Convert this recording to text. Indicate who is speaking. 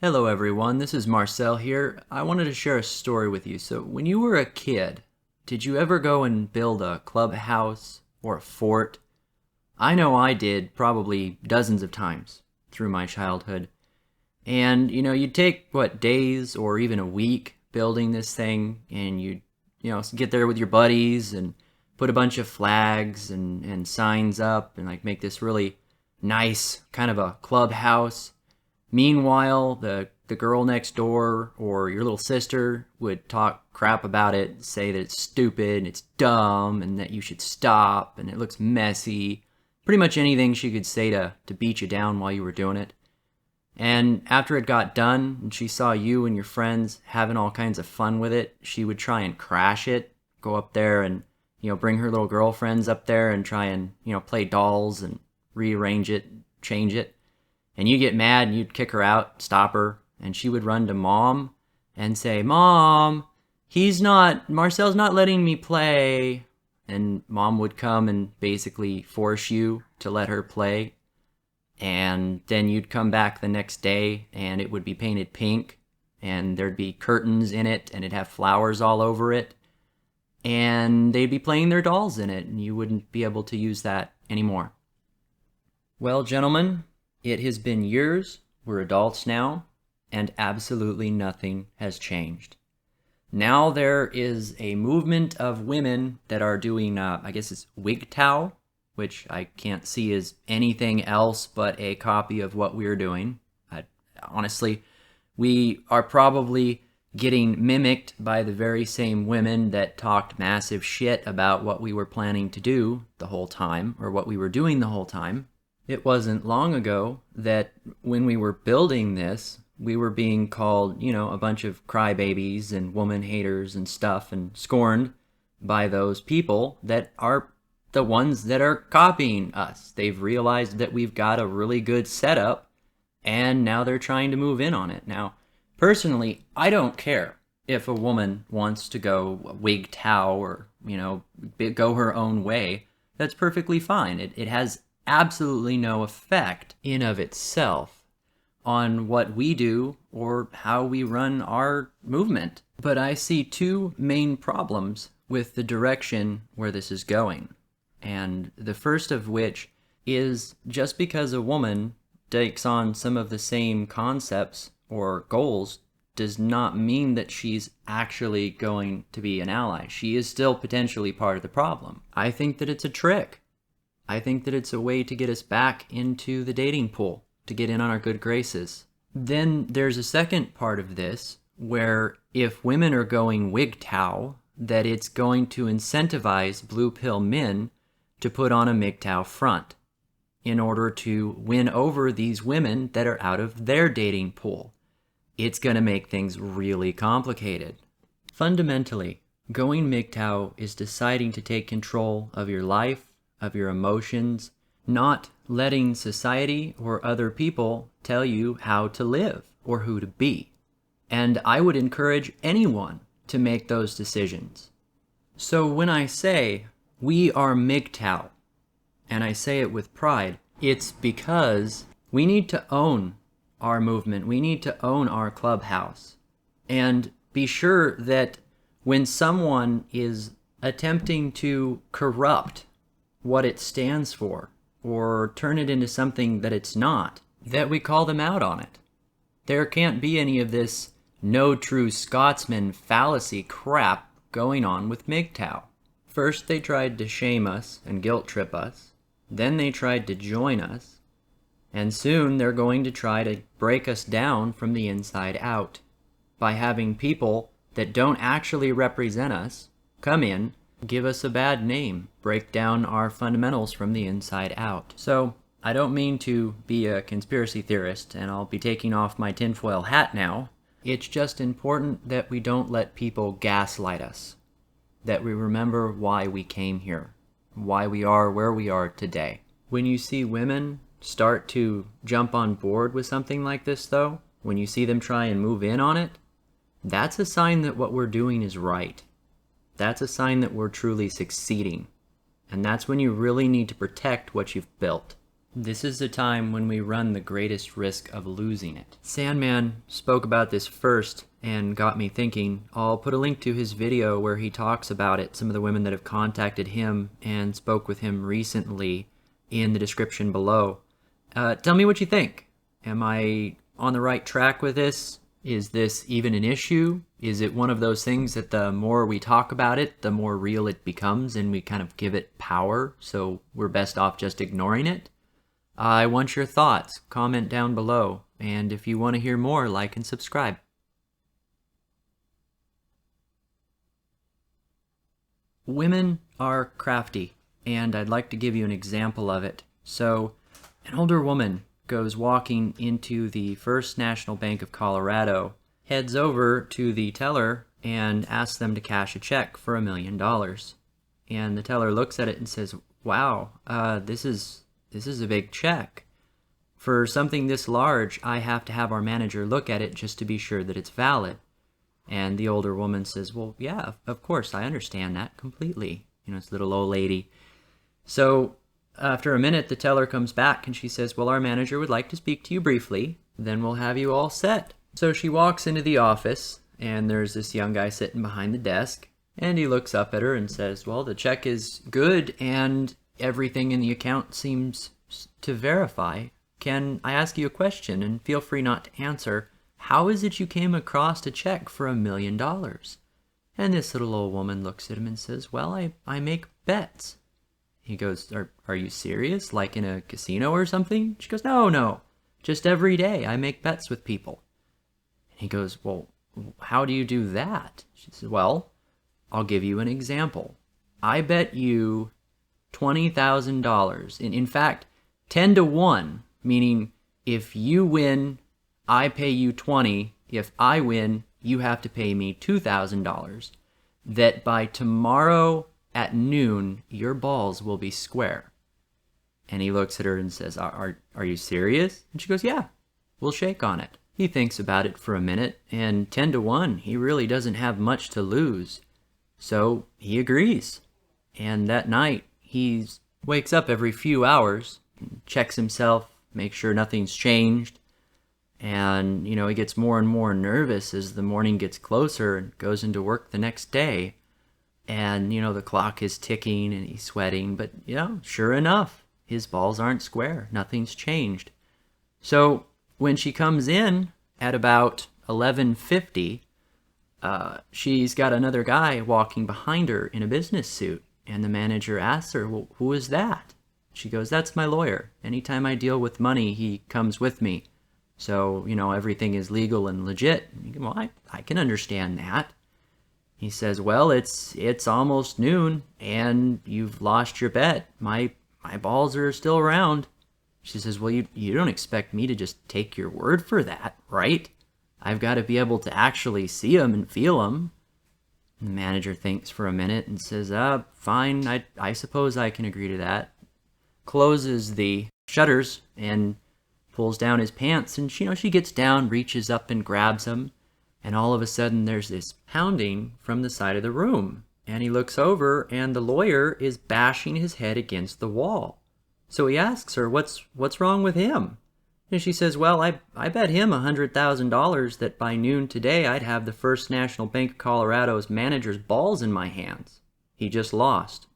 Speaker 1: Hello everyone, this is Marcel here. I wanted to share a story with you. So when you were a kid, did you ever go and build a clubhouse or a fort? I know I did probably dozens of times through my childhood. And you'd take days or even a week building this thing, and you'd get there with your buddies and put a bunch of flags and signs up and like make this really nice kind of a clubhouse. Meanwhile, the girl next door or your little sister would talk crap about it, say that it's stupid and it's dumb and that you should stop and it looks messy. Pretty much anything she could say to beat you down while you were doing it. And after it got done and she saw you and your friends having all kinds of fun with it, she would try and crash it, go up there and, bring her little girlfriends up there and try and, play dolls and rearrange it, change it. And you'd get mad and you'd kick her out, stop her, and she would run to mom and say, "Mom, Marcel's not letting me play." And mom would come and basically force you to let her play. And then you'd come back the next day and it would be painted pink and there'd be curtains in it and it'd have flowers all over it. And they'd be playing their dolls in it and you wouldn't be able to use that anymore. Well, gentlemen, it has been years, we're adults now, and absolutely nothing has changed. Now there is a movement of women that are doing, I guess it's WGTOW, which I can't see as anything else but a copy of what we're doing. Honestly, we are probably getting mimicked by the very same women that talked massive shit about what we were planning to do the whole time, or what we were doing the whole time. It wasn't long ago that when we were building this, we were being called, a bunch of crybabies and woman haters and stuff and scorned by those people that are the ones that are copying us. They've realized that we've got a really good setup and now they're trying to move in on it. Now, personally, I don't care if a woman wants to go WGTOW or, go her own way. That's perfectly fine. It has absolutely no effect in of itself on what we do or how we run our movement. But I see two main problems with the direction where this is going. And the first of which is just because a woman takes on some of the same concepts or goals does not mean that she's actually going to be an ally. She is still potentially part of the problem. I think that it's a trick. I think that it's a way to get us back into the dating pool, to get in on our good graces. Then there's a second part of this, where if women are going WGTOW, that it's going to incentivize blue pill men to put on a MGTOW front in order to win over these women that are out of their dating pool. It's going to make things really complicated. Fundamentally, going MGTOW is deciding to take control of your life, of your emotions, not letting society or other people tell you how to live or who to be. And I would encourage anyone to make those decisions. So when I say we are MGTOW, and I say it with pride, it's because we need to own our movement. We need to own our clubhouse. And be sure that when someone is attempting to corrupt what it stands for, or turn it into something that it's not, that we call them out on it. There can't be any of this no true Scotsman fallacy crap going on with MGTOW. First they tried to shame us and guilt trip us, then they tried to join us, and soon they're going to try to break us down from the inside out by having people that don't actually represent us come in, give us a bad name, break down our fundamentals from the inside out. So, I don't mean to be a conspiracy theorist, and I'll be taking off my tinfoil hat now. It's just important that we don't let people gaslight us, that we remember why we came here, why we are where we are today. When you see women start to jump on board with something like this, though, when you see them try and move in on it, that's a sign that what we're doing is right. That's a sign that we're truly succeeding. And that's when you really need to protect what you've built. This is the time when we run the greatest risk of losing it. Sandman spoke about this first and got me thinking. I'll put a link to his video where he talks about it, some of the women that have contacted him and spoke with him recently, in the description below. Tell me what you think. Am I on the right track with this? Is this even an issue? Is it one of those things that the more we talk about it, the more real it becomes and we kind of give it power, so we're best off just ignoring it? I want your thoughts. Comment down below. And if you want to hear more, like and subscribe. Women are crafty, and I'd like to give you an example of it. So, an older woman goes walking into the First National Bank of Colorado, heads over to the teller and asks them to cash a check for $1 million. And the teller looks at it and says, wow, this is a big check. For something this large, I have to have our manager look at it just to be sure that it's valid. And the older woman says, well, yeah, of course, I understand that completely. You know, it's little old lady. So after a minute, the teller comes back and she says, well, our manager would like to speak to you briefly, then we'll have you all set. So she walks into the office and there's this young guy sitting behind the desk, and he looks up at her and says, well, the check is good and everything in the account seems to verify. Can I ask you a question? And feel free not to answer. How is it you came across a check for $1 million? And this little old woman looks at him and says, well, I make bets. He goes, are you serious? Like in a casino or something? She goes, no, just every day I make bets with people. And he goes, well, how do you do that? She says, well, I'll give you an example. I bet you $20,000. In fact, 10 to 1, meaning if you win, I pay you 20. If I win, you have to pay me $2,000. That by tomorrow at noon, your balls will be square. And he looks at her and says, are you serious? And she goes, yeah, we'll shake on it. He thinks about it for a minute, and 10 to 1, he really doesn't have much to lose. So he agrees. And that night, he wakes up every few hours, checks himself, makes sure nothing's changed. And, he gets more and more nervous as the morning gets closer and goes into work the next day. And, the clock is ticking and he's sweating. But, sure enough, his balls aren't square. Nothing's changed. So when she comes in at about 11:50, she's got another guy walking behind her in a business suit. And the manager asks her, well, who is that? She goes, that's my lawyer. Anytime I deal with money, he comes with me. So, everything is legal and legit. Well, I can understand that. He says, well, it's almost noon, and you've lost your bet. My balls are still round. She says, well, you don't expect me to just take your word for that, right? I've got to be able to actually see them and feel them. And the manager thinks for a minute and says, fine, I suppose I can agree to that. Closes the shutters and pulls down his pants, and she gets down, reaches up and grabs him, and all of a sudden there's this pounding from the side of the room. And he looks over, and the lawyer is bashing his head against the wall. So he asks her, what's wrong with him? And she says, well, I bet him $100,000 that by noon today I'd have the First National Bank of Colorado's manager's balls in my hands. He just lost.